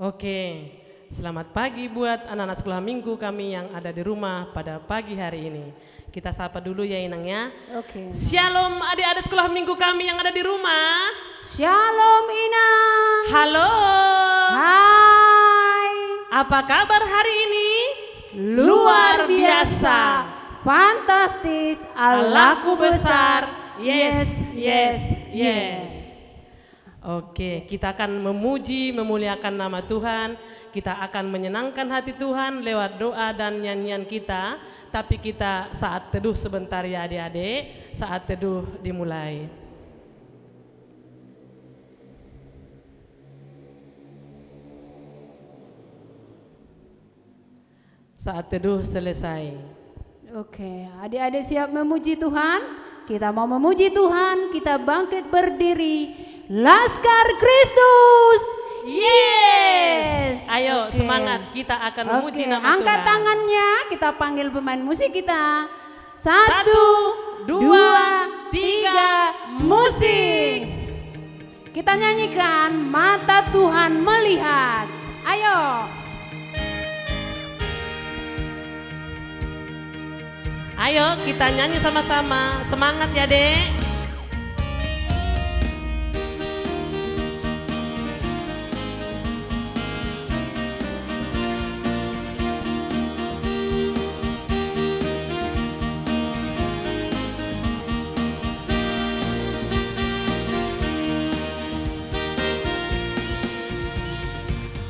Oke, selamat pagi buat anak-anak sekolah minggu kami yang ada di rumah pada pagi hari ini. Kita sapa dulu ya Inang ya. Oke. Shalom adik-adik sekolah minggu kami yang ada di rumah. Shalom Inang. Halo. Hai. Apa kabar hari ini? Luar biasa. Fantastis. Allahku besar. Yes, yes, yes. Oke, kita akan memuji, memuliakan nama Tuhan. Kita akan menyenangkan hati Tuhan lewat doa dan nyanyian kita. Tapi kita saat teduh sebentar ya adik-adik. Saat teduh dimulai. Saat teduh selesai. Oke, adik-adik siap memuji Tuhan? Kita mau memuji Tuhan, kita bangkit berdiri. Laskar Kristus. Yes. Ayo semangat, kita akan memuji nama Tuhan. Angkat tangannya, kita panggil pemain musik kita. 1, 2, 3, musik. Kita nyanyikan Mata Tuhan Melihat. Ayo. Ayo kita nyanyi sama-sama. Semangat ya Dek.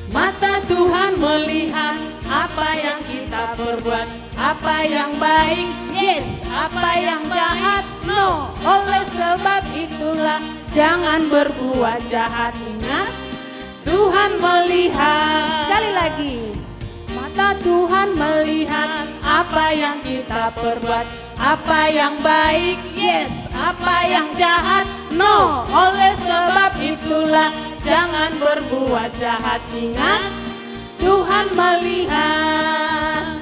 Mata Tuhan melihat apa yang kita perbuat, apa yang baik, yes, apa yang jahat, no. Oleh sebab itulah jangan berbuat jahat. Ingat, Tuhan melihat. Sekali lagi, mata Tuhan melihat apa yang kita perbuat, apa yang baik, yes, apa yang jahat, no. Oleh sebab itulah jangan berbuat jahat. Ingat, Tuhan melihat.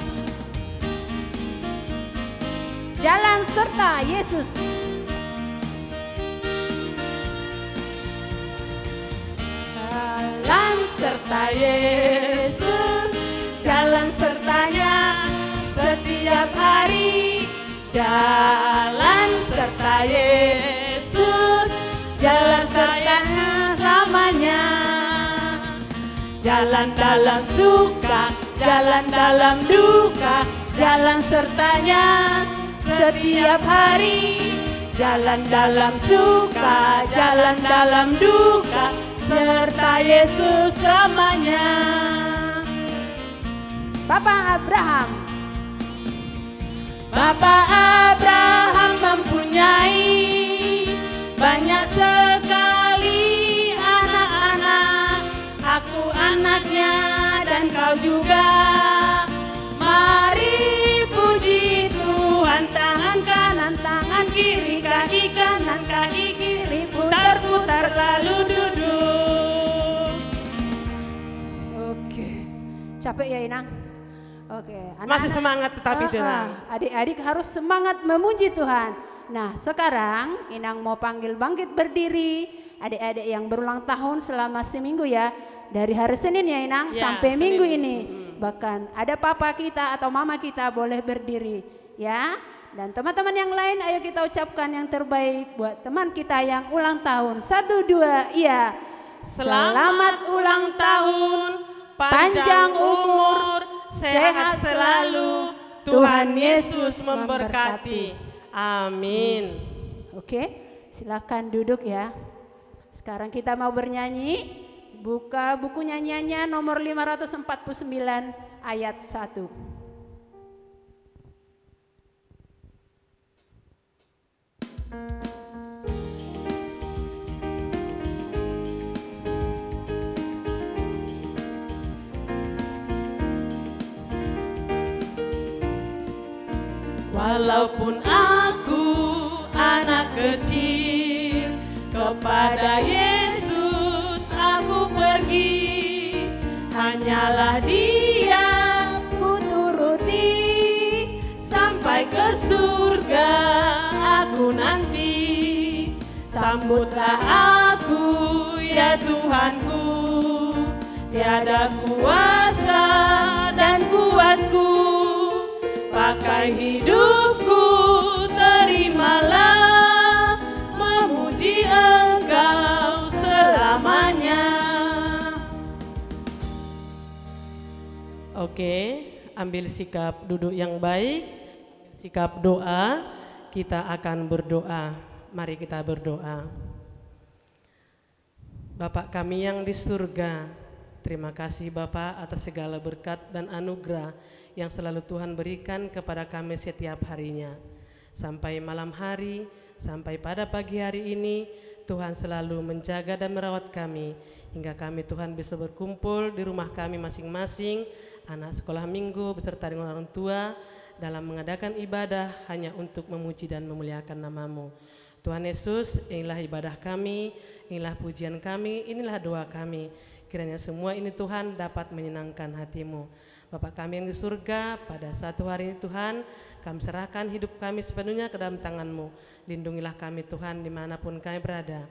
Jalan serta Yesus. Jalan serta Yesus, jalan sertanya setiap hari. Jalan serta Yesus, jalan sertanya selamanya. Jalan dalam suka, jalan dalam duka, jalan sertanya setiap hari. Jalan dalam suka, jalan dalam duka, serta Yesus selamanya. Bapak Abraham. Bapak Abraham mempunyai banyak sekali anak-anak. Aku anaknya dan kau juga. Mari puji Tuhan, tangan kanan, tangan kiri, kaki kanan, kaki kiri, putar-putar lalu duduk. Oke, capek ya Inang? Oke, Masih semangat tetapi jangan. Adik-adik harus semangat memuji Tuhan. Nah sekarang Inang mau panggil bangkit berdiri adik-adik yang berulang tahun selama seminggu ya. Dari hari Senin ya Inang ya, sampai Senin. Minggu ini. Bahkan ada papa kita atau mama kita boleh berdiri ya. Dan teman-teman yang lain ayo kita ucapkan yang terbaik buat teman kita yang ulang tahun. 1, 2, iya. Selamat ulang tahun, panjang umur, sehat selalu, Tuhan Yesus memberkati. Amin. Oke, silakan duduk ya. Sekarang kita mau bernyanyi. Buka buku nyanyiannya nomor 549 ayat 1. Walaupun aku anak kecil, kepada Yesus aku pergi. Hanyalah Dia ku turuti, sampai ke surga aku nanti. Sambutlah aku ya Tuhanku, tiada kuasa dan kuatku, pakai hidupku terimalah, memuji Engkau selamanya. Oke, ambil sikap duduk yang baik, sikap doa. Kita akan berdoa. Mari kita berdoa. Bapa kami yang di surga, terima kasih Bapa atas segala berkat dan anugerah yang selalu Tuhan berikan kepada kami setiap harinya. Sampai malam hari, sampai pada pagi hari ini, Tuhan selalu menjaga dan merawat kami, hingga kami Tuhan bisa berkumpul di rumah kami masing-masing, anak sekolah minggu beserta dengan orang tua, dalam mengadakan ibadah hanya untuk memuji dan memuliakan nama-Mu. Tuhan Yesus, inilah ibadah kami, inilah pujian kami, inilah doa kami. Kiranya semua ini Tuhan dapat menyenangkan hati-Mu. Bapa kami yang di surga, pada satu hari ini Tuhan, kami serahkan hidup kami sepenuhnya ke dalam tangan-Mu. Lindungilah kami Tuhan dimanapun kami berada.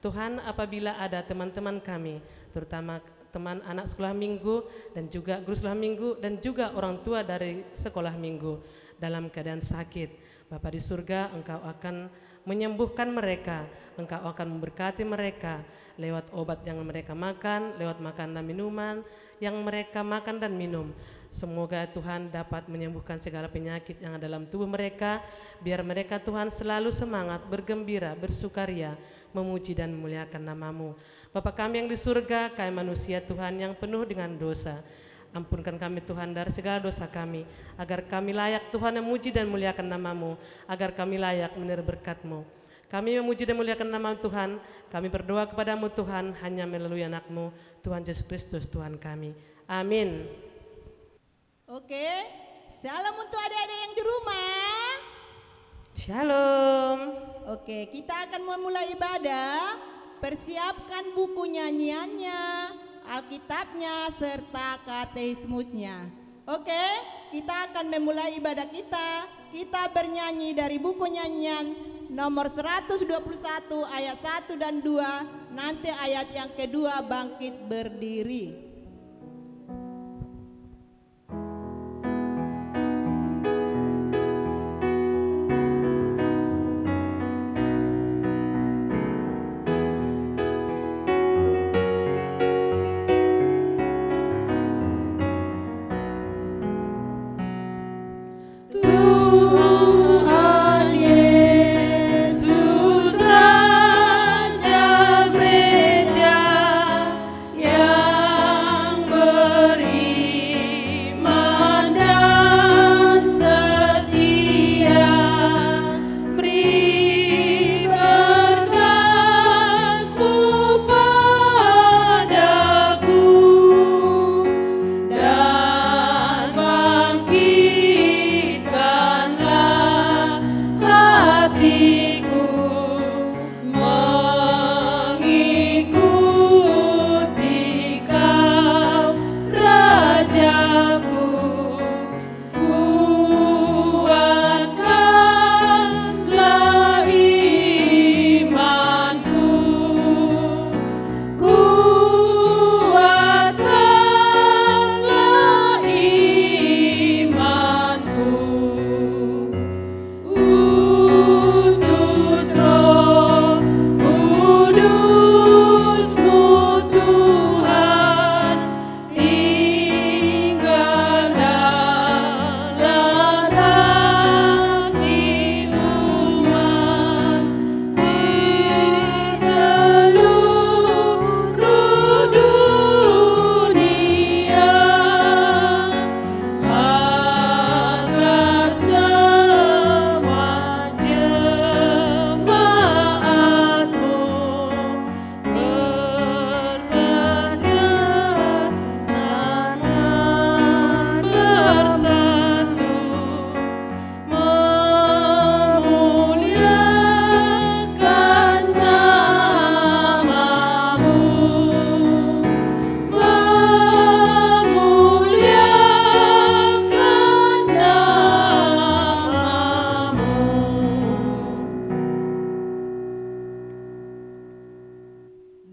Tuhan, apabila ada teman-teman kami, terutama teman anak sekolah minggu dan juga guru sekolah minggu dan juga orang tua dari sekolah minggu dalam keadaan sakit, Bapa di surga, Engkau akan menyembuhkan mereka, Engkau akan memberkati mereka lewat obat yang mereka makan, lewat makan dan minuman yang mereka makan dan minum. Semoga Tuhan dapat menyembuhkan segala penyakit yang ada dalam tubuh mereka, biar mereka Tuhan selalu semangat, bergembira, bersukaria, memuji dan memuliakan nama-Mu. Bapa kami yang di surga, kami manusia Tuhan yang penuh dengan dosa. Ampunkan kami Tuhan dari segala dosa kami, agar kami layak Tuhan memuji dan memuliakan nama-Mu, agar kami layak menerima berkat-Mu. Kami memuji dan memuliakan nama Tuhan, kami berdoa kepadamu Tuhan, hanya melalui anak-Mu, Tuhan Yesus Kristus Tuhan kami. Amin. Oke, salam untuk adik-adik yang di rumah. Shalom. Oke, kita akan memulai ibadah. Persiapkan buku nyanyiannya, Alkitabnya, serta katekismusnya. Oke, kita akan memulai ibadah kita. Kita bernyanyi dari buku nyanyian nomor 121 ayat 1 dan 2. Nanti ayat yang kedua, bangkit berdiri.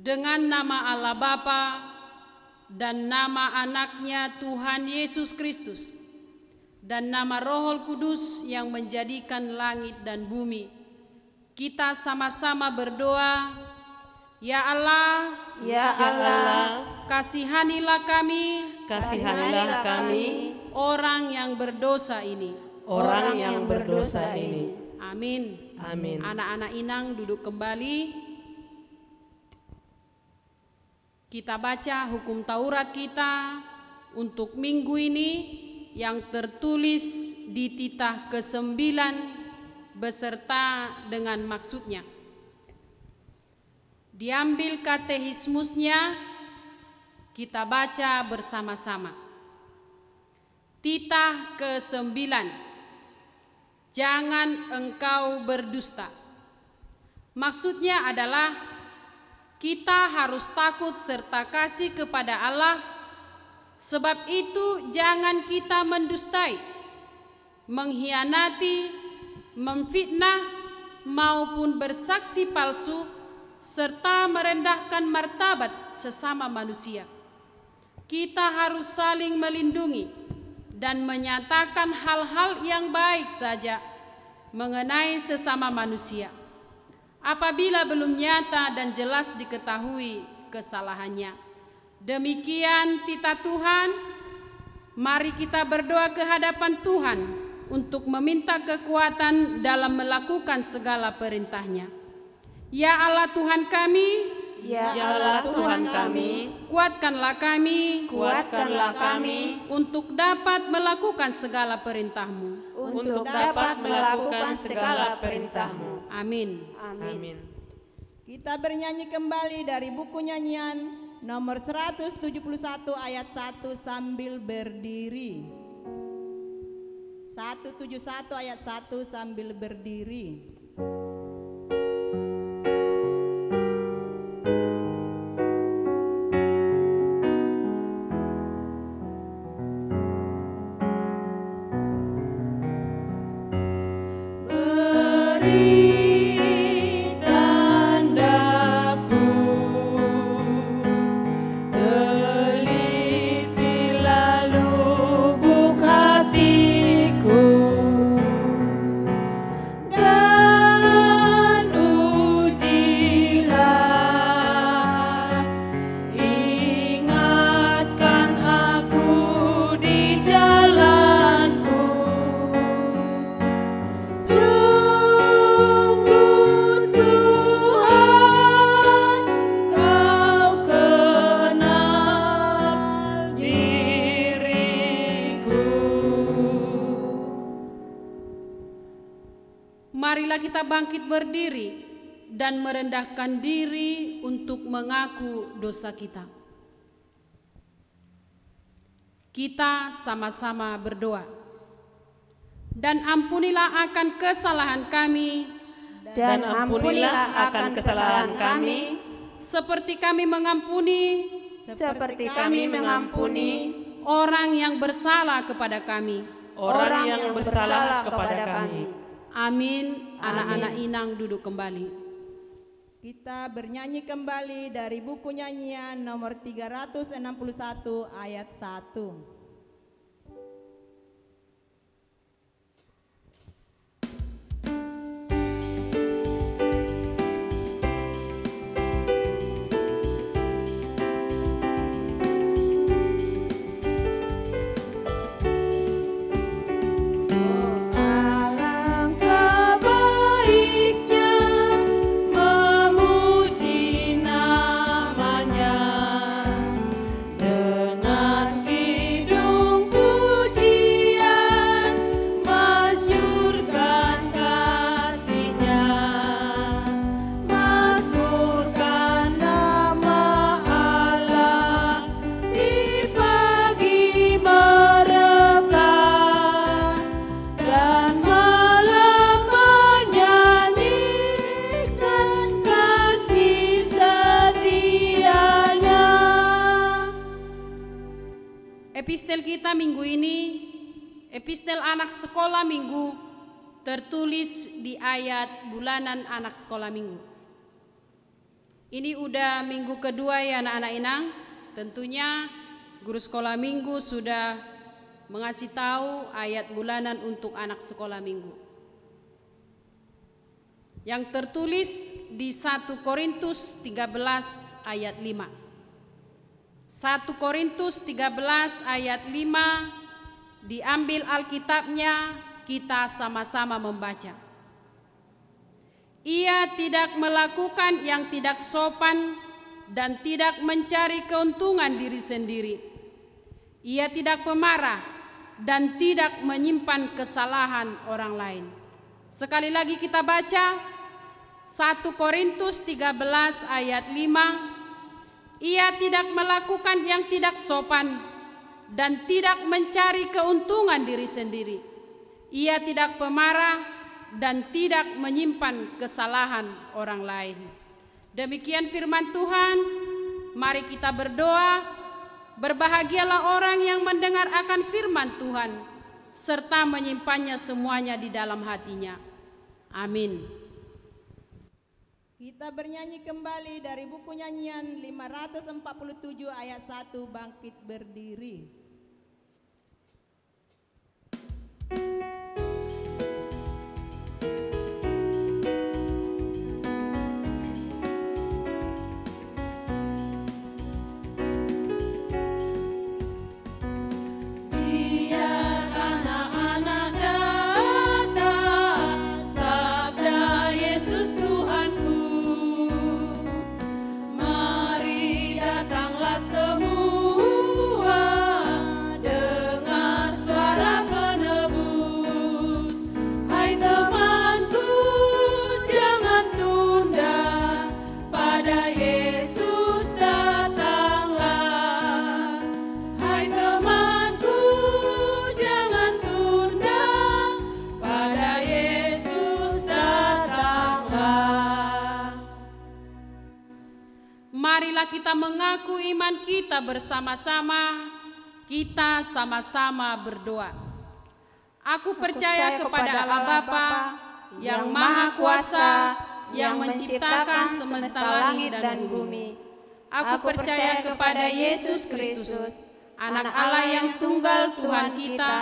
Dengan nama Allah Bapa dan nama anaknya Tuhan Yesus Kristus, dan nama Roh Kudus yang menjadikan langit dan bumi, kita sama-sama berdoa. Ya Allah, Ya Allah, kasihanilah kami, kasihanilah kami, orang yang berdosa ini. orang yang berdosa ini. Amin. Amin. Anak-anak Inang duduk kembali. Kita baca hukum Taurat kita untuk minggu ini yang tertulis di titah ke-9 beserta dengan maksudnya. Diambil katekismusnya, kita baca bersama-sama. Titah ke-9. Jangan engkau berdusta. Maksudnya adalah kita harus takut serta kasih kepada Allah. Sebab itu jangan kita mendustai, mengkhianati, memfitnah maupun bersaksi palsu serta merendahkan martabat sesama manusia. Kita harus saling melindungi dan menyatakan hal-hal yang baik saja mengenai sesama manusia apabila belum nyata dan jelas diketahui kesalahannya. Demikian titah Tuhan. Mari kita berdoa ke hadapan Tuhan untuk meminta kekuatan dalam melakukan segala perintah-Nya. Ya Allah Tuhan kami, Ya Allah Tuhan kami, kuatkanlah kami kuatkanlah kami untuk dapat melakukan segala perintah-Mu. untuk dapat melakukan segala perintah-Mu. Amin. Amin. amin. Kita bernyanyi kembali dari buku nyanyian nomor 171 ayat 1 sambil berdiri. 171 ayat 1 sambil berdiri. Marilah kita bangkit berdiri dan merendahkan diri untuk mengaku dosa kita. Kita sama-sama berdoa. Dan ampunilah akan kesalahan kami, Dan ampunilah akan kesalahan kami, seperti kami mengampuni seperti kami mengampuni orang yang bersalah kepada kami. Orang yang bersalah kepada kami. Amin. Anak-anak Inang duduk kembali. Kita bernyanyi kembali dari buku nyanyian nomor 361 ayat 1. Epistel kita minggu ini, epistel anak sekolah minggu, tertulis di ayat bulanan anak sekolah minggu. Ini udah minggu kedua ya anak-anak Inang, tentunya guru sekolah minggu sudah mengasih tahu ayat bulanan untuk anak sekolah minggu yang tertulis di 1 Korintus 13 ayat 5. 1 Korintus 13 ayat 5 diambil Alkitabnya, kita sama-sama membaca. Ia tidak melakukan yang tidak sopan dan tidak mencari keuntungan diri sendiri. Ia tidak pemarah dan tidak menyimpan kesalahan orang lain. Sekali lagi kita baca 1 Korintus 13 ayat 5. Ia tidak melakukan yang tidak sopan dan tidak mencari keuntungan diri sendiri. Ia tidak pemarah dan tidak menyimpan kesalahan orang lain. Demikian firman Tuhan. Mari kita berdoa. Berbahagialah orang yang mendengar akan firman Tuhan serta menyimpannya semuanya di dalam hatinya. Amin. Kita bernyanyi kembali dari buku nyanyian 547 ayat 1, Bangkit Berdiri. Kita mengaku iman kita bersama-sama, kita sama-sama berdoa. Aku percaya kepada Allah Bapa yang Maha Kuasa, yang menciptakan semesta langit dan bumi. Aku percaya kepada Yesus Kristus, anak Allah yang tunggal Tuhan kita,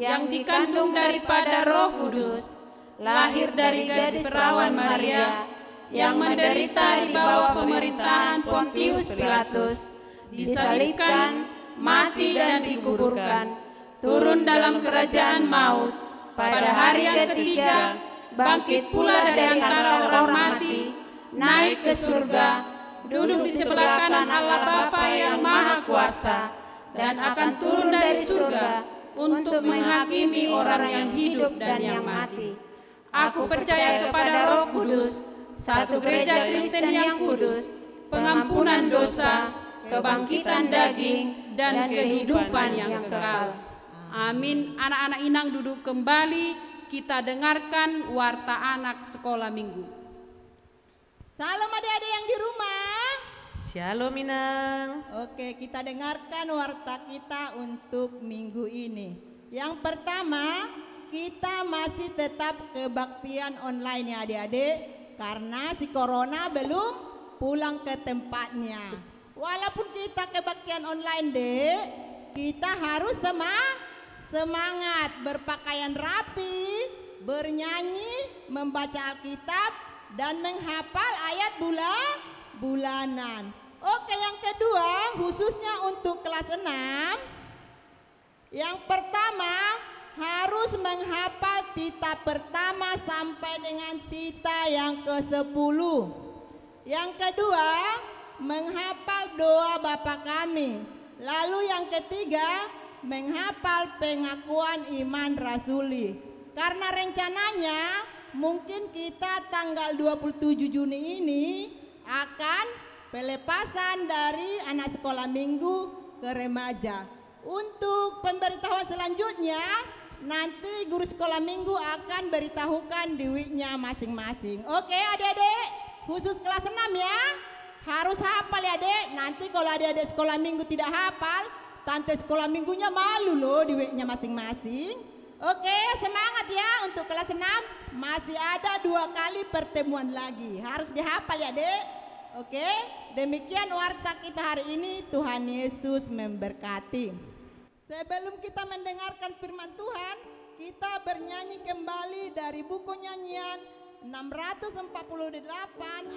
yang dikandung daripada Roh Kudus, lahir dari gadis perawan Maria, yang menderita di bawah pemerintahan Pontius Pilatus, disalibkan, mati dan dikuburkan, turun dalam kerajaan maut, pada hari yang ketiga, bangkit pula dari antara orang mati, naik ke surga, duduk di sebelah kanan Allah Bapa yang Maha Kuasa, dan akan turun dari surga untuk menghakimi orang yang hidup dan yang mati. Aku percaya kepada Roh Kudus, satu gereja Kristen yang kudus, pengampunan dosa, kebangkitan daging, dan kehidupan yang kekal. Amin. Anak-anak Inang duduk kembali, kita dengarkan warta anak sekolah minggu. Salam adik-adik yang di rumah. Shalom Inang. Oke, kita dengarkan warta kita untuk minggu ini. Yang pertama, kita masih tetap kebaktian online ya adik-adik, karena si corona belum pulang ke tempatnya. Walaupun kita kebaktian online dek, kita harus semangat, berpakaian rapi, bernyanyi, membaca Alkitab, dan menghafal ayat bulanan. Oke, yang kedua khususnya untuk kelas 6. Yang pertama, harus menghafal tita pertama sampai dengan tita yang ke-10. Yang kedua, menghafal doa Bapa Kami. Lalu yang ketiga, menghafal pengakuan iman rasuli. Karena rencananya mungkin kita tanggal 27 Juni ini akan pelepasan dari anak sekolah minggu ke remaja. Untuk pemberitahuan selanjutnya, nanti guru sekolah minggu akan beritahukan di weeknya masing-masing. Oke adik-adik, khusus kelas 6 ya, harus hafal ya adik. Nanti kalau adik-adik sekolah minggu tidak hafal, tante sekolah minggunya malu loh di weeknya masing-masing. Oke, semangat ya untuk kelas 6, masih ada 2 kali pertemuan lagi, harus dihafal ya adik. Oke, demikian warta kita hari ini. Tuhan Yesus memberkati. Sebelum kita mendengarkan firman Tuhan, kita bernyanyi kembali dari buku nyanyian 648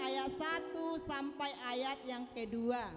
ayat 1 sampai ayat yang kedua.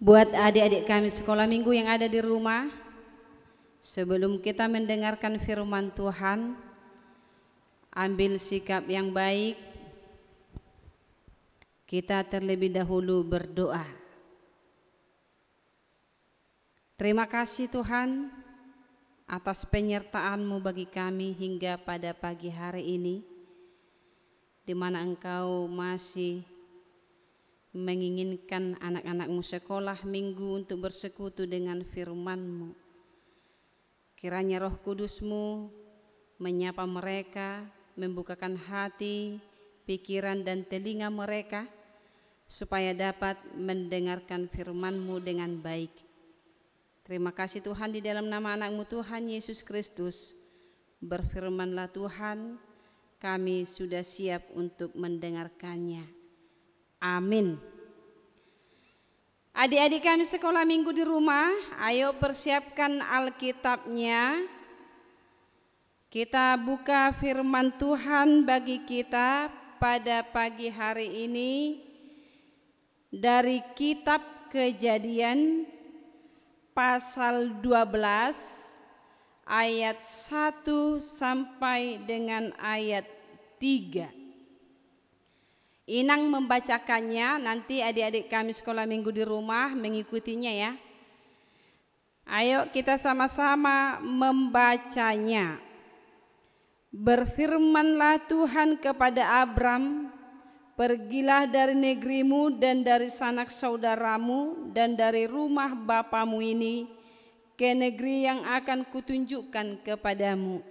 Buat adik-adik kami sekolah minggu yang ada di rumah, sebelum kita mendengarkan firman Tuhan, ambil sikap yang baik. Kita terlebih dahulu berdoa. Terima kasih Tuhan atas penyertaan-Mu bagi kami hingga pada pagi hari ini, di mana Engkau masih menginginkan anak-anak-Mu sekolah minggu untuk bersekutu dengan firman-Mu. Kiranya Roh Kudus-Mu menyapa mereka, membukakan hati, pikiran dan telinga mereka, supaya dapat mendengarkan firman-Mu dengan baik. Terima kasih Tuhan, di dalam nama anak-Mu Tuhan Yesus Kristus. Berfirmanlah Tuhan, kami sudah siap untuk mendengarkannya. Amin. Adik-adik kami sekolah minggu di rumah, ayo persiapkan Alkitabnya. Kita buka firman Tuhan bagi kita pada pagi hari ini dari kitab Kejadian pasal 12 ayat 1 sampai dengan ayat 3. Inang membacakannya, nanti adik-adik kami sekolah minggu di rumah mengikutinya ya. Ayo kita sama-sama membacanya. Berfirmanlah Tuhan kepada Abram, pergilah dari negerimu dan dari sanak saudaramu dan dari rumah bapamu ini ke negeri yang akan kutunjukkan kepadamu.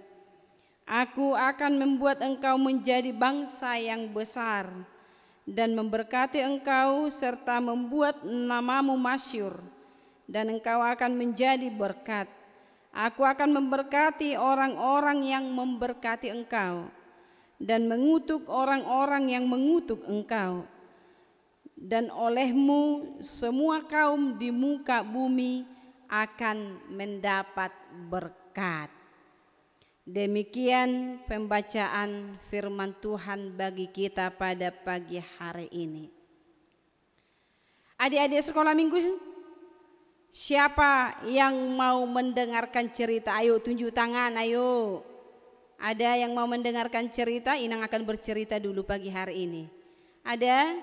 Aku akan membuat engkau menjadi bangsa yang besar dan memberkati engkau serta membuat namamu masyhur, dan engkau akan menjadi berkat. Aku akan memberkati orang-orang yang memberkati engkau dan mengutuk orang-orang yang mengutuk engkau. Dan olehmu semua kaum di muka bumi akan mendapat berkat. Demikian pembacaan firman Tuhan bagi kita pada pagi hari ini. Adik-adik sekolah minggu, siapa yang mau mendengarkan cerita? Ayo tunjuk tangan, ayo. Ada yang mau mendengarkan cerita? Inang akan bercerita dulu pagi hari ini. Ada?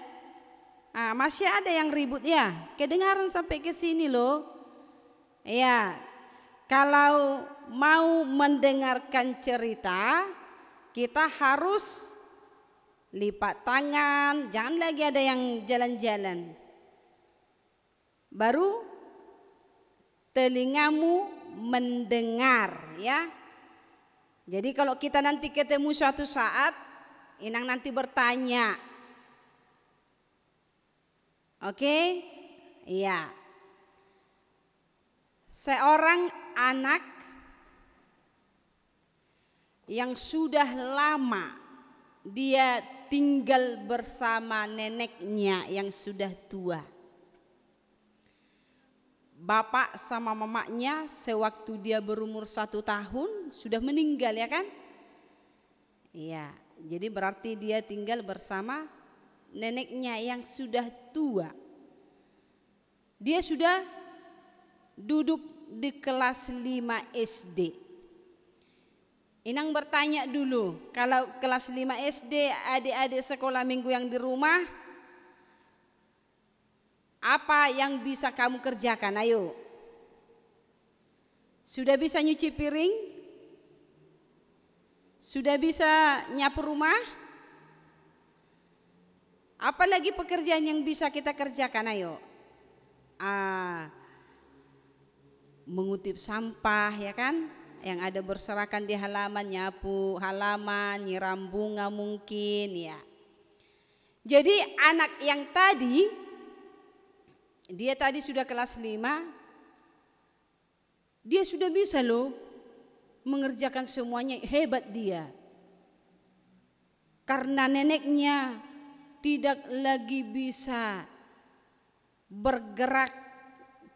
Masih ada yang ribut ya? Kedengaran sampai ke sini loh. Ya. Kalau mau mendengarkan cerita, kita harus lipat tangan, jangan lagi ada yang jalan-jalan. Baru telingamu mendengar ya. Jadi kalau kita nanti ketemu suatu saat, Inang nanti bertanya. Oke? Iya. seorang anak yang sudah lama dia tinggal bersama neneknya yang sudah tua. Bapak sama mamanya sewaktu dia berumur 1 tahun sudah meninggal, ya kan? Iya, jadi berarti dia tinggal bersama neneknya yang sudah tua. Dia sudah duduk di kelas 5 SD. Inang bertanya dulu, kalau kelas 5 SD adik-adik sekolah minggu yang di rumah, apa yang bisa kamu kerjakan? Ayo. Sudah bisa nyuci piring? Sudah bisa nyapu rumah? Apalagi pekerjaan yang bisa kita kerjakan? Ayo. Mengutip sampah, ya kan? Yang ada berserakan di halaman, nyapu halaman, nyiram bunga mungkin, ya. Jadi anak yang tadi, dia tadi sudah kelas 5, dia sudah bisa loh mengerjakan semuanya, hebat dia. Karena neneknya tidak lagi bisa bergerak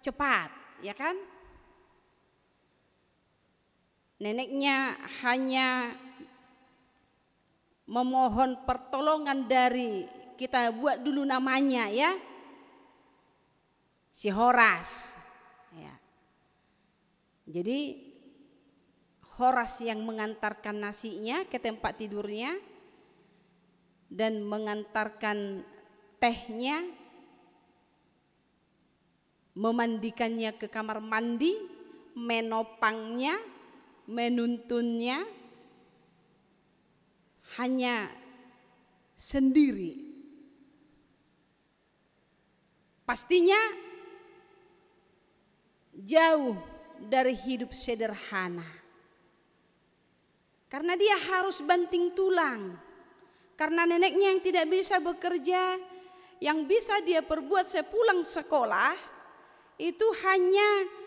cepat, ya kan? Neneknya hanya memohon pertolongan dari, kita buat dulu namanya ya, si Horas. Ya. Jadi Horas yang mengantarkan nasinya ke tempat tidurnya dan mengantarkan tehnya, memandikannya ke kamar mandi, menopangnya, menuntunnya, hanya sendiri. Pastinya jauh dari hidup sederhana. Karena dia harus banting tulang. Karena neneknya yang tidak bisa bekerja, yang bisa dia perbuat sepulang sekolah itu hanya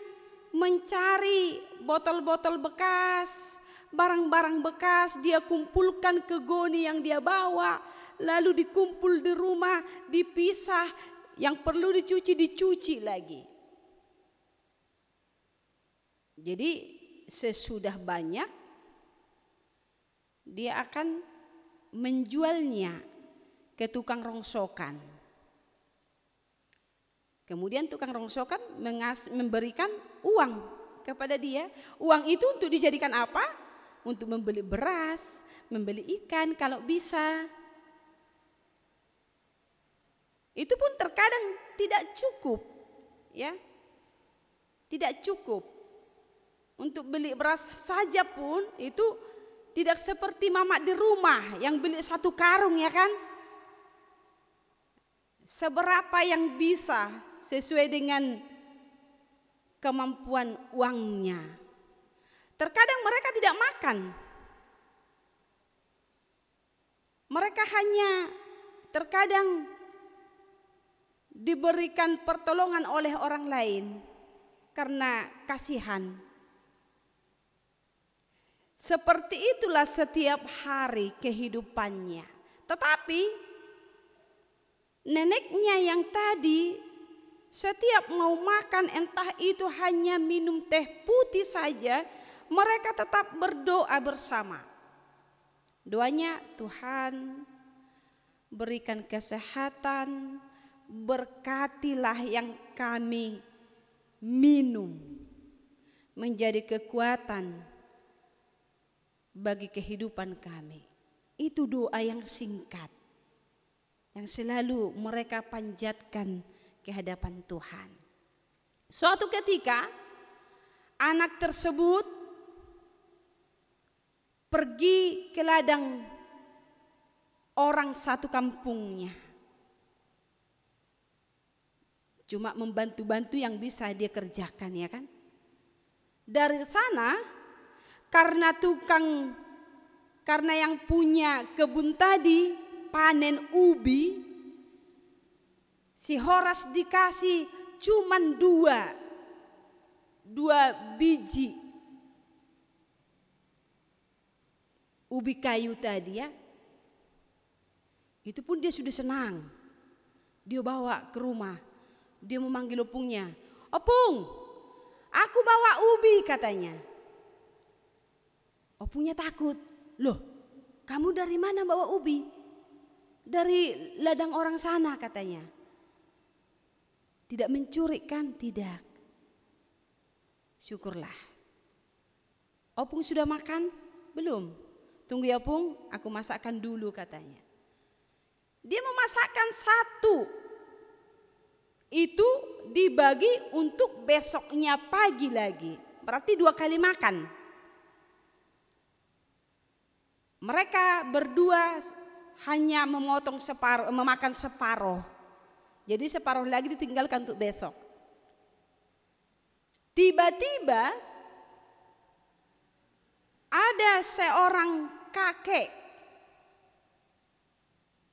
mencari botol-botol bekas, barang-barang bekas, dia kumpulkan ke goni yang dia bawa, lalu dikumpul di rumah, dipisah, yang perlu dicuci lagi. Jadi sesudah banyak dia akan menjualnya ke tukang rongsokan. Kemudian tukang rongsokan memberikan uang kepada dia. Uang itu untuk dijadikan apa? Untuk membeli beras, membeli ikan kalau bisa. Itu pun terkadang tidak cukup, ya. Tidak cukup. Untuk beli beras saja pun itu tidak seperti mama di rumah yang beli 1 karung, ya kan? Seberapa yang bisa sesuai dengan kemampuan uangnya. Terkadang mereka tidak makan. Mereka hanya terkadang diberikan pertolongan oleh orang lain karena kasihan. Seperti itulah setiap hari kehidupannya. Tetapi neneknya yang tadi setiap mau makan, entah itu hanya minum teh putih saja, mereka tetap berdoa bersama. Doanya, Tuhan berikan kesehatan, berkatilah yang kami minum menjadi kekuatan bagi kehidupan kami. Itu doa yang singkat yang selalu mereka panjatkan ke hadapan Tuhan. Suatu ketika anak tersebut pergi ke ladang orang satu kampungnya. Cuma membantu-bantu yang bisa dia kerjakan, ya kan? Dari sana karena yang punya kebun tadi panen ubi, si Horas dikasih cuman 2 biji ubi kayu tadi ya, itu pun dia sudah senang. Dia bawa ke rumah, dia memanggil opungnya, "Opung, aku bawa ubi," katanya. Opungnya takut, "Loh, kamu dari mana bawa ubi?" "Dari ladang orang sana," katanya. "Tidak mencuri kan?" "Tidak." "Syukurlah." "Opung sudah makan?" "Belum." "Tunggu ya Opung, aku masakkan dulu," katanya. Dia memasakkan 1. Itu dibagi untuk besoknya pagi lagi. Berarti 2 kali makan. Mereka berdua hanya memakan separuh. Jadi separuh lagi ditinggalkan untuk besok. Tiba-tiba ada seorang kakek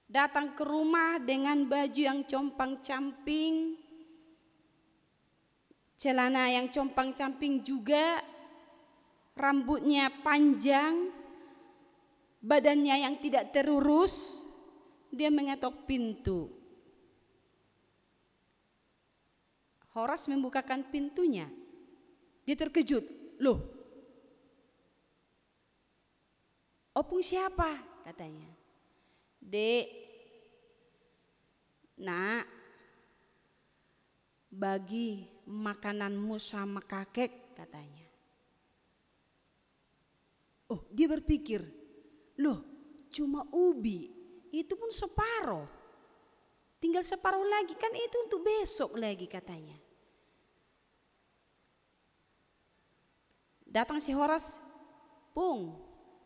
datang ke rumah dengan baju yang compang-camping, celana yang compang-camping juga, rambutnya panjang, badannya yang tidak terurus. Dia mengetok pintu. Horas membukakan pintunya. Dia terkejut. "Loh, Opung siapa?" katanya. "Dek, nak, bagi makananmu sama kakek," katanya. Oh, dia berpikir, "Loh, cuma ubi, itu pun separuh. Tinggal separuh lagi, kan itu untuk besok lagi," katanya. Datang si Horas, "Pung,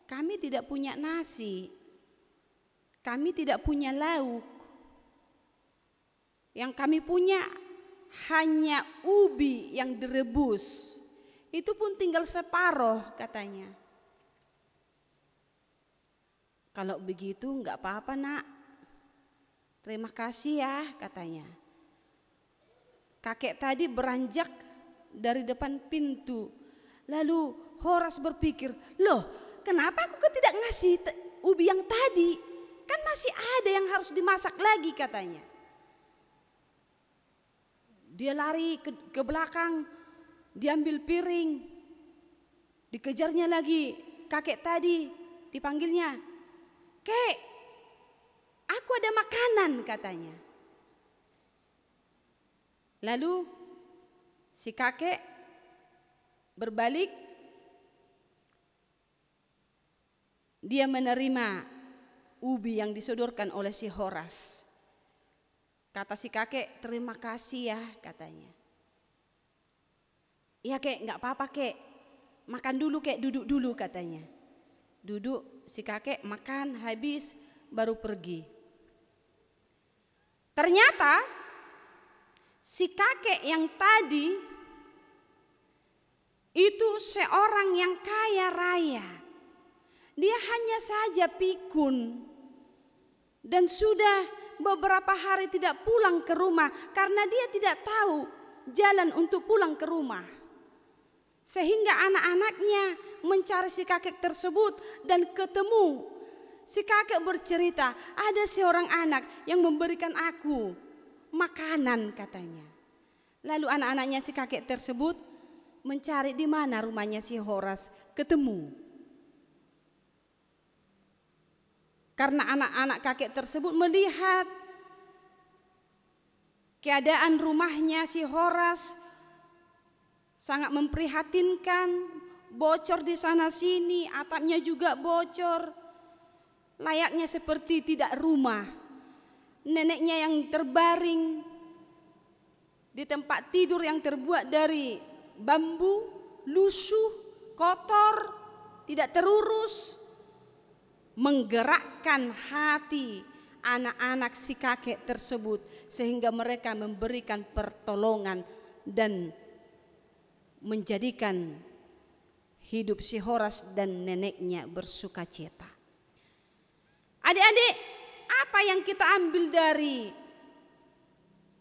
kami tidak punya nasi. Kami tidak punya lauk. Yang kami punya hanya ubi yang direbus. Itu pun tinggal separuh," katanya. "Kalau begitu enggak apa-apa, Nak. Terima kasih ya," katanya. Kakek tadi beranjak dari depan pintu. Lalu Horas berpikir, "Loh, kenapa aku tidak ngasih ubi yang tadi? Kan masih ada yang harus dimasak lagi," katanya. Dia lari ke belakang, diambil piring. Dikejarnya lagi kakek tadi, dipanggilnya, "Kek, aku ada makanan," katanya. Lalu si kakek berbalik, dia menerima ubi yang disodorkan oleh si Horas. Kata si kakek, "Terima kasih ya," katanya. "Iya kek, enggak apa-apa kek. Makan dulu kek, duduk dulu," katanya. Duduk, si kakek makan habis baru pergi. Ternyata si kakek yang tadi itu seorang yang kaya raya. Dia hanya saja pikun dan sudah beberapa hari tidak pulang ke rumah karena dia tidak tahu jalan untuk pulang ke rumah. Sehingga anak-anaknya mencari si kakek tersebut dan ketemu. Si kakek bercerita, "Ada seorang anak yang memberikan aku makanan," katanya. Lalu anak-anaknya si kakek tersebut mencari di mana rumahnya si Horas, ketemu. Karena anak-anak kakek tersebut melihat keadaan rumahnya si Horas sangat memprihatinkan, bocor di sana sini, atapnya juga bocor, layaknya seperti tidak rumah. Neneknya yang terbaring di tempat tidur yang terbuat dari bambu, lusuh, kotor, tidak terurus, menggerakkan hati anak-anak si kakek tersebut sehingga mereka memberikan pertolongan dan menjadikan hidup si Horas dan neneknya bersukacita. Adik-adik, apa yang kita ambil dari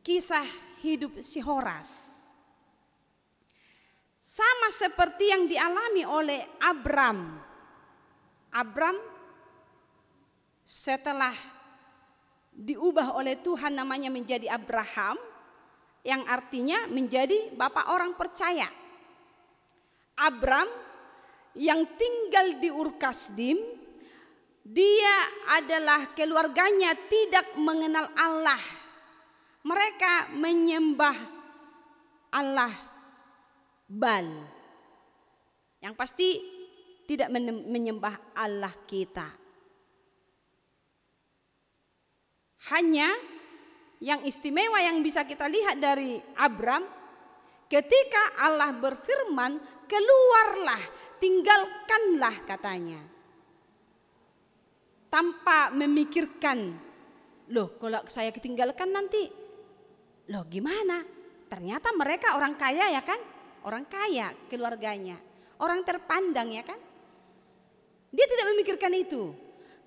kisah hidup si Horas? Sama seperti yang dialami oleh Abram. Abram setelah diubah oleh Tuhan namanya menjadi Abraham, yang artinya menjadi bapak orang percaya. Abram yang tinggal di Ur Kasdim, dia adalah keluarganya tidak mengenal Allah. Mereka menyembah Allah Baal. Yang pasti tidak menyembah Allah kita. Hanya yang istimewa yang bisa kita lihat dari Abram, ketika Allah berfirman, keluarlah, tinggalkanlah katanya. Tanpa memikirkan, loh kalau saya ketinggalkan nanti, loh gimana? Ternyata mereka orang kaya ya kan? Orang kaya keluarganya, orang terpandang ya kan? Dia tidak memikirkan itu.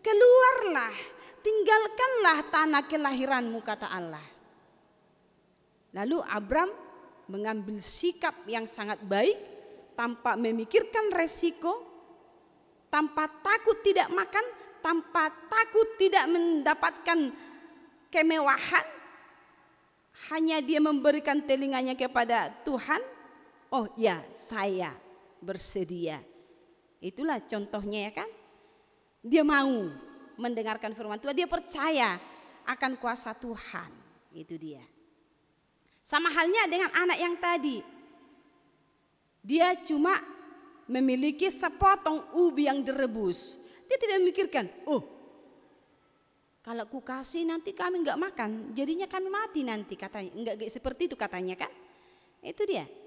Keluarlah, tinggalkanlah tanah kelahiranmu kata Allah. Lalu Abram mengambil sikap yang sangat baik tanpa memikirkan resiko, tanpa takut tidak makan, tanpa takut tidak mendapatkan kemewahan. Hanya dia memberikan telinganya kepada Tuhan. Oh ya, saya bersedia. Itulah contohnya ya kan? Dia mau mendengarkan firman Tuhan, dia percaya akan kuasa Tuhan. Itu dia. Sama halnya dengan anak yang tadi. Dia cuma memiliki sepotong ubi yang direbus. Dia tidak memikirkan, oh kalau ku kasih nanti kami enggak makan, jadinya kami mati nanti katanya. Enggak seperti itu katanya kan? Itu dia.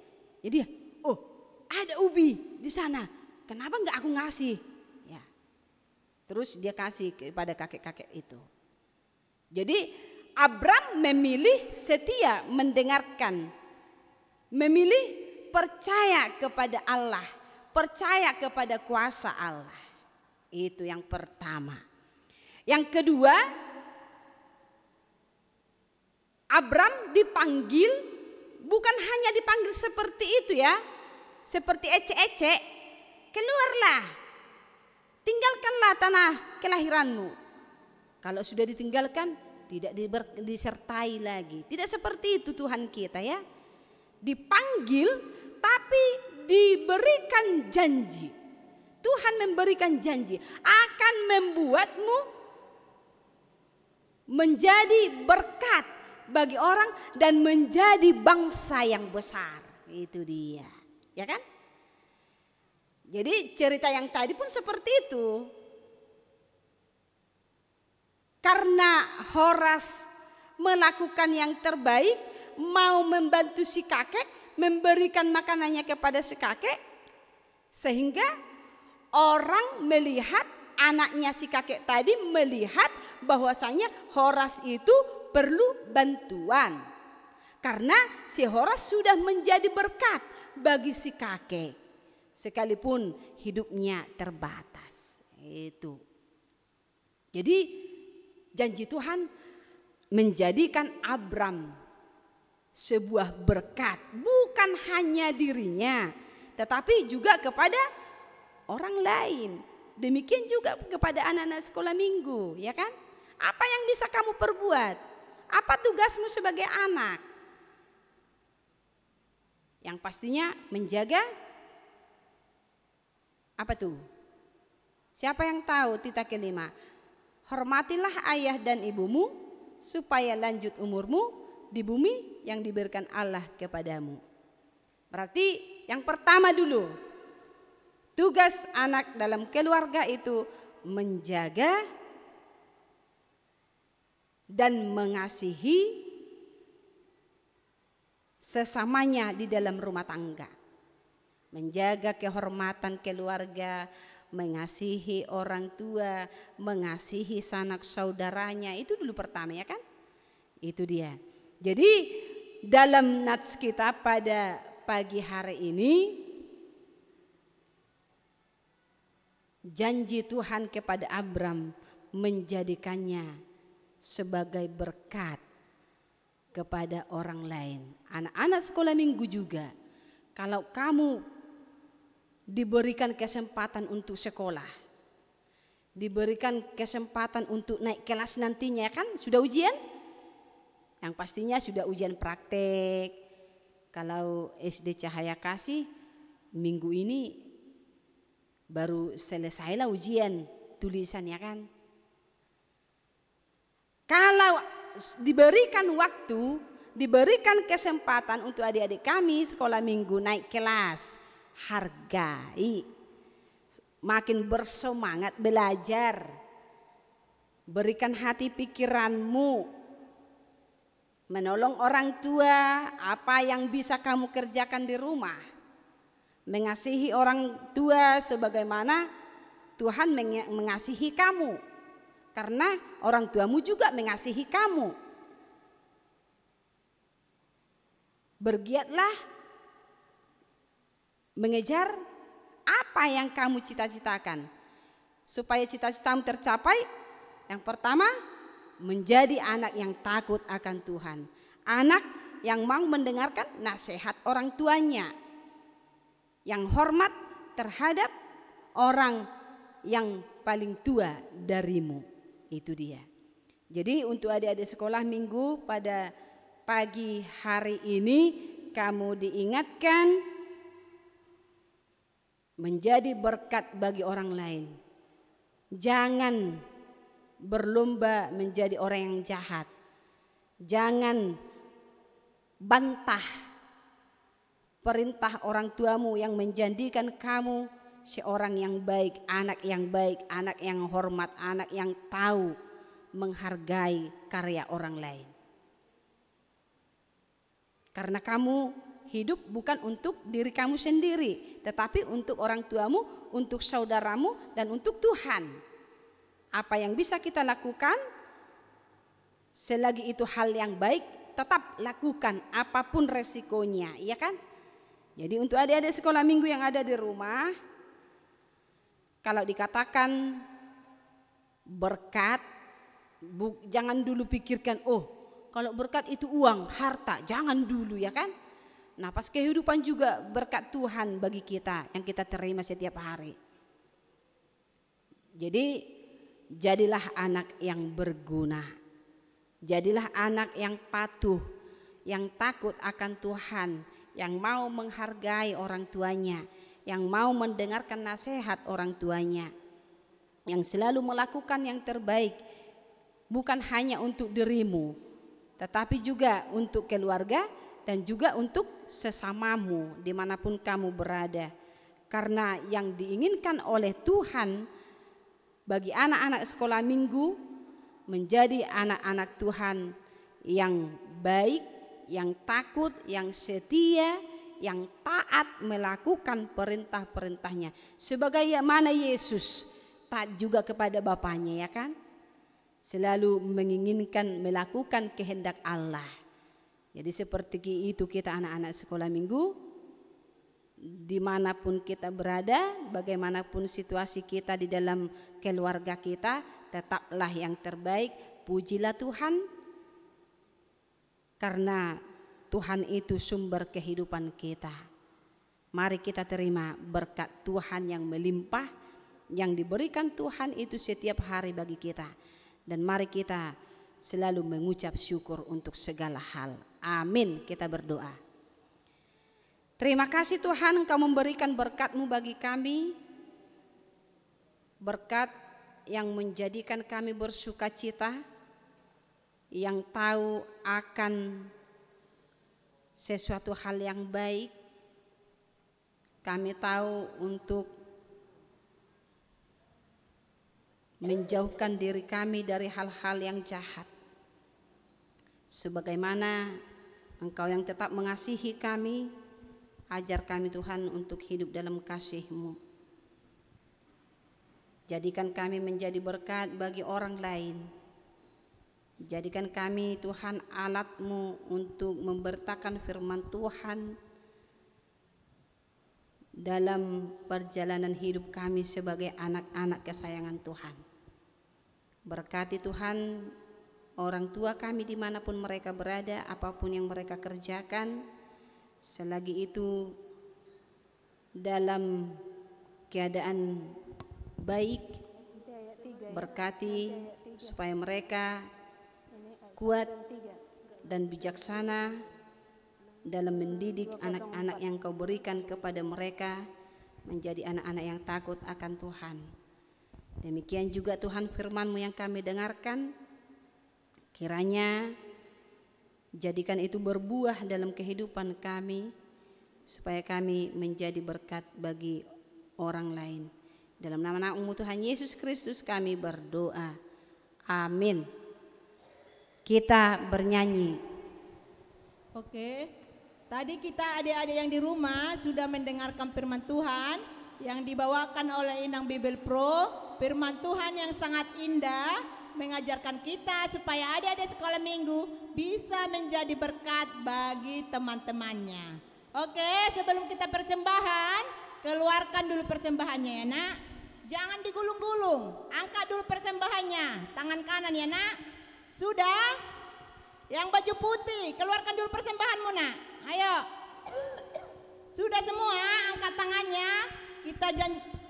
Jadi oh ada ubi di sana, kenapa enggak aku ngasih? Ya. Terus dia kasih kepada kakek-kakek itu. Jadi Abram memilih setia mendengarkan, memilih percaya kepada Allah, percaya kepada kuasa Allah. Itu yang pertama. Yang kedua, Abram dipanggil, bukan hanya dipanggil seperti itu ya, seperti ecek-ecek, keluarlah, tinggalkanlah tanah kelahiranmu. Kalau sudah ditinggalkan, tidak disertai lagi. Tidak seperti itu Tuhan kita ya. Dipanggil tapi diberikan janji. Tuhan memberikan janji akan membuatmu menjadi berkat bagi orang dan menjadi bangsa yang besar. Itu dia, ya kan? Jadi cerita yang tadi pun seperti itu. Karena Horas melakukan yang terbaik, mau membantu si kakek, memberikan makanannya kepada si kakek, sehingga orang melihat, anaknya si kakek tadi melihat bahwasanya Horas itu perlu bantuan. Karena si Horas sudah menjadi berkat bagi si kakek, sekalipun hidupnya terbatas. Itu. Jadi janji Tuhan menjadikan Abram sebuah berkat, bukan hanya dirinya, tetapi juga kepada orang lain. Demikian juga kepada anak-anak sekolah minggu, ya kan? Apa yang bisa kamu perbuat? Apa tugasmu sebagai anak? Yang pastinya menjaga apa tuh? Siapa yang tahu titah kelima? Hormatilah ayah dan ibumu supaya lanjut umurmu di bumi yang diberikan Allah kepadamu. Berarti yang pertama dulu, tugas anak dalam keluarga itu menjaga dan mengasihi sesamanya di dalam rumah tangga. Menjaga kehormatan keluarga, mengasihi orang tua, mengasihi sanak saudaranya, itu dulu pertama ya kan? Itu dia. Jadi dalam nats kita pada pagi hari ini, janji Tuhan kepada Abram menjadikannya sebagai berkat kepada orang lain. Anak-anak sekolah minggu juga, kalau kamu diberikan kesempatan untuk sekolah, diberikan kesempatan untuk naik kelas nantinya, kan sudah ujian, yang pastinya sudah ujian praktek. Kalau SD Cahaya Kasih minggu ini baru selesailah ujian tulisan, ya kan. Kalau diberikan waktu, diberikan kesempatan untuk adik-adik kami sekolah minggu naik kelas, hargai, makin bersemangat belajar, berikan hati pikiranmu, menolong orang tua, apa yang bisa kamu kerjakan di rumah, mengasihi orang tua sebagaimana Tuhan mengasihi kamu, karena orang tuamu juga mengasihi kamu. Bergiatlah mengejar apa yang kamu cita-citakan supaya cita-citamu tercapai. Yang pertama, menjadi anak yang takut akan Tuhan, anak yang mau mendengarkan nasihat orang tuanya, yang hormat terhadap orang yang paling tua darimu. Itu dia. Jadi untuk adik-adik sekolah minggu pada pagi hari ini kamu diingatkan menjadi berkat bagi orang lain. Jangan berlomba menjadi orang yang jahat. Jangan bantah perintah orang tuamu yang menjadikan kamu seorang yang baik, anak yang hormat, anak yang tahu menghargai karya orang lain. Karena kamu hidup bukan untuk diri kamu sendiri, tetapi untuk orang tuamu, untuk saudaramu, dan untuk Tuhan. Apa yang bisa kita lakukan, selagi itu hal yang baik, tetap lakukan apapun resikonya, ya kan? Jadi untuk adik-adik sekolah minggu yang ada di rumah, kalau dikatakan berkat, jangan dulu pikirkan, oh kalau berkat itu uang, harta, jangan dulu, ya kan? Nah, pas kehidupan juga berkat Tuhan bagi kita yang kita terima setiap hari. Jadi jadilah anak yang berguna, jadilah anak yang patuh, yang takut akan Tuhan, yang mau menghargai orang tuanya, yang mau mendengarkan nasihat orang tuanya, yang selalu melakukan yang terbaik, bukan hanya untuk dirimu, tetapi juga untuk keluarga dan juga untuk sesamamu dimanapun kamu berada. Karena yang diinginkan oleh Tuhan bagi anak-anak sekolah minggu menjadi anak-anak Tuhan yang baik, yang takut, yang setia, yang taat melakukan perintah-perintahnya. Sebagaimana Yesus taat juga kepada Bapaknya, ya kan? Selalu menginginkan melakukan kehendak Allah. Jadi seperti itu kita anak-anak sekolah minggu, dimanapun kita berada, bagaimanapun situasi kita di dalam keluarga kita, tetaplah yang terbaik. Pujilah Tuhan, karena Tuhan itu sumber kehidupan kita. Mari kita terima berkat Tuhan yang melimpah, yang diberikan Tuhan itu setiap hari bagi kita. Dan mari kita selalu mengucap syukur untuk segala hal. Amin. Kita berdoa. Terima kasih Tuhan, Engkau memberikan berkat-Mu bagi kami. Berkat yang menjadikan kami bersuka cita, yang tahu akan sesuatu hal yang baik. Kami tahu untuk menjauhkan diri kami dari hal-hal yang jahat. Sebagaimana Engkau yang tetap mengasihi kami, ajar kami Tuhan untuk hidup dalam kasih-Mu. Jadikan kami menjadi berkat bagi orang lain. Jadikan kami Tuhan alat-Mu untuk memberitakan firman Tuhan dalam perjalanan hidup kami sebagai anak-anak kesayangan Tuhan. Berkati Tuhan orang tua kami dimanapun mereka berada, apapun yang mereka kerjakan. Selagi itu dalam keadaan baik, berkati supaya mereka kuat dan bijaksana dalam mendidik anak-anak yang Kau berikan kepada mereka menjadi anak-anak yang takut akan Tuhan. Demikian juga Tuhan firman-Mu yang kami dengarkan, kiranya jadikan itu berbuah dalam kehidupan kami, supaya kami menjadi berkat bagi orang lain. Dalam nama Anak-Mu Tuhan Yesus Kristus kami berdoa. Amin. Kita bernyanyi. Oke, tadi kita adik-adik yang di rumah sudah mendengarkan firman Tuhan yang dibawakan oleh Inang Bible Pro. Firman Tuhan yang sangat indah mengajarkan kita supaya adik-adik sekolah minggu bisa menjadi berkat bagi teman-temannya. Oke, sebelum kita persembahan, keluarkan dulu persembahannya ya nak. Jangan digulung-gulung, angkat dulu persembahannya, tangan kanan ya nak. Sudah? Yang baju putih, keluarkan dulu persembahanmu nak. Ayo. Sudah semua, angkat tangannya.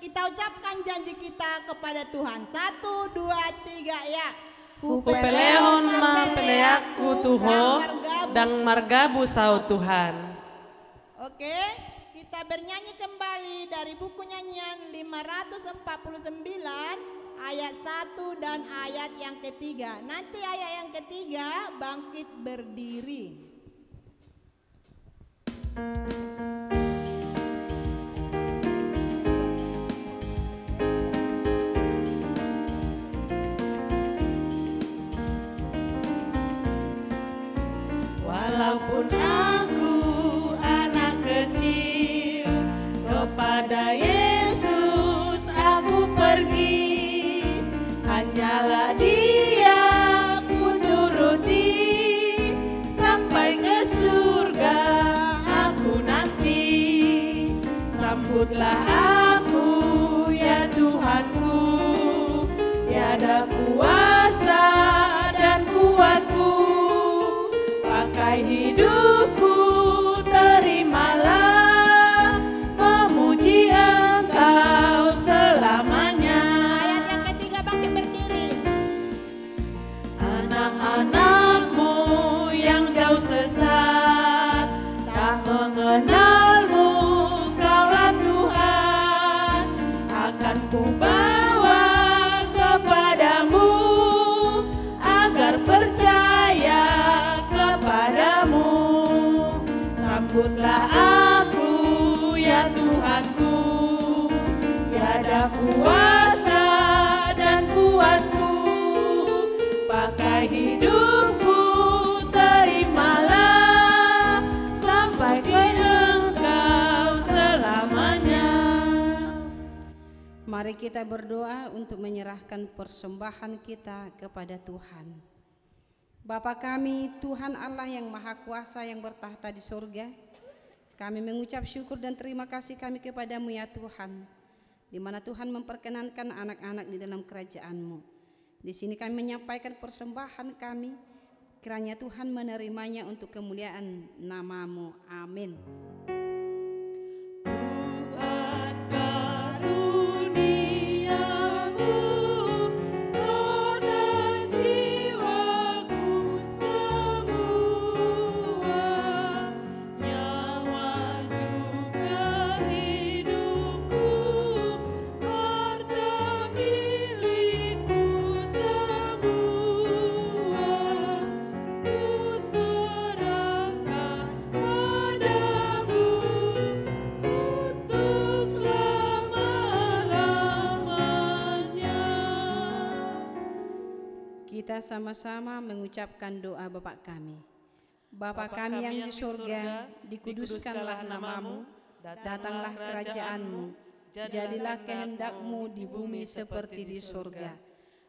Kita ucapkan janji kita kepada Tuhan. 1, 2, 3 ya. Hupelehon ma peleaku Tuho dan margabu sau Tuhan. Oke, kita bernyanyi kembali dari buku nyanyian 549 ayat 1 dan ayat yang ketiga. Nanti ayat yang ketiga bangkit berdiri. Walaupun aku anak kecil, kepada Yesus aku pergi. Hanyalah Dia ku turuti, sampai ke surga aku nanti. Sambutlah aku ya Tuhanku, tiada kuasa dan kuatku. Pakai hidupku terimalah, memuji Engkau selamanya. Ayat yang ketiga bangkit berdiri. Anak-anakmu yang jauh sesat, tak mengenal-Mu, Kaulah Tuhan. Akan kubawa kepadamu, agar percaya kepadamu. Sambutlah aku ya Tuhanku, tiada kuasa dan kuatku. Pakai hidupku terimalah, sampai ke Engkau selamanya. Mari kita berdoa untuk menyerahkan persembahan kita kepada Tuhan. Bapa kami, Tuhan Allah yang Maha Kuasa yang bertahta di surga, kami mengucap syukur dan terima kasih kami kepada-Mu ya Tuhan, di mana Tuhan memperkenankan anak-anak di dalam kerajaan-Mu. Di sini kami menyampaikan persembahan kami, kiranya Tuhan menerimanya untuk kemuliaan nama-Mu. Amin. Tuhan karuniamu, roh dan jiwaku semua, nyawa juga hidupku, harta milikku semua, ku serahkan padamu untuk selama-lamanya. Kita sama-sama mengucapkan doa Bapa kami. Bapa kami yang di surga, dikuduskanlah nama-Mu, datanglah kerajaan-Mu, jadilah kehendak-Mu di bumi seperti di surga.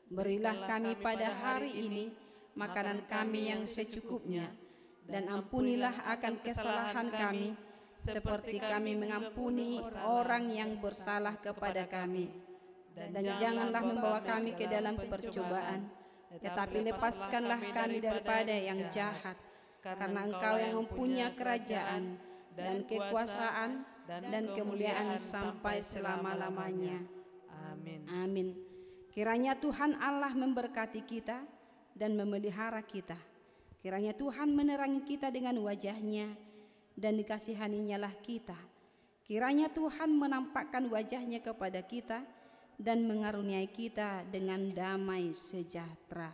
Berilah kami pada hari ini makanan kami yang secukupnya, dan ampunilah akan kesalahan kami, seperti kami mengampuni orang yang bersalah kepada kami. Dan janganlah membawa kami ke dalam percobaan, tetapi lepaskanlah kami daripada yang jahat. Karena Engkau yang mempunyai kerajaan dan kekuasaan dan kemuliaan sampai selama-lamanya. Amin. Amin. Kiranya Tuhan Allah memberkati kita dan memelihara kita. Kiranya Tuhan menerangi kita dengan wajah-Nya dan dikasihani-Nya lah kita. Kiranya Tuhan menampakkan wajah-Nya kepada kita dan mengaruniai kita dengan damai sejahtera.